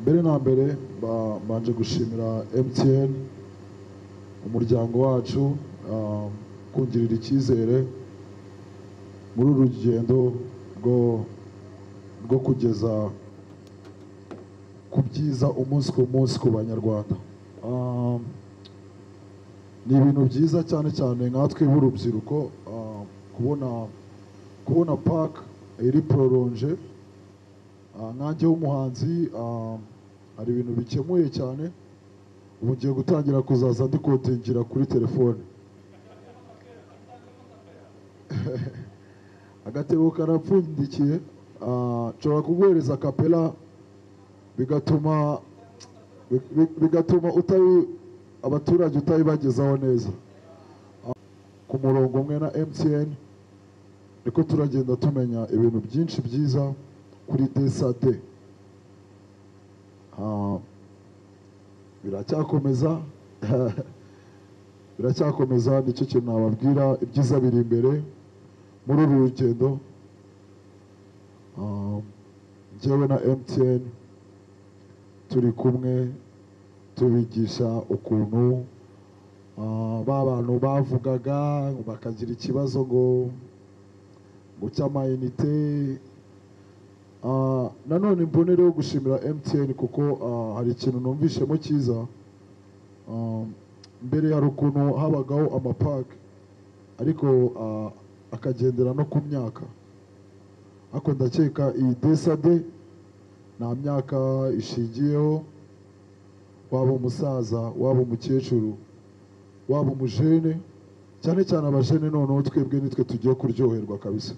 mbere na mbere banje gushimira MTN umuryango wacu kungirira icyizere muri uru rugendo rwo kugeza ku byiza umunsi ku munsi ku banyarwanda. Ni ibintu byiza cyane cyane nkatwe b'urubyiruko kubona park iri prolonge. Nkanjye w'umuhanzi hari ibintu bikemuye cyane, ubu ngiye gutangira kuzaza ndikotingira kuri telefone. Agatebo karapfundikiye, nshobora kuguhereza kapela bigatuma abaturage utabibagezaho neza. Ku murongo umwe na MTN niko turagenda tumenya ibintu byinshi byiza kuri DSAD. biracyakomeza nicyo kintu nababwira. Ibyiza biri imbere muri uru rugendo. Njyewe na MTN turi kumwe tubigisha ukuntu ba bantu bavugaga bakagira ikibazo ngo cy'amayinite. Nanone mbonereho gushimira MTN kuko hari ikintu numvishemo cyiza. Mbere hari ukuntu habagaho amapake ariko akagendera no ku myaka, ariko ndakeka iyi DSAD nta myaka ishingiyeho. Waba umusaza, waba umukecuru, waba umujene, cyane cyane abajene noneho twebwe nitwe tugiye kuryoherwa kabisa.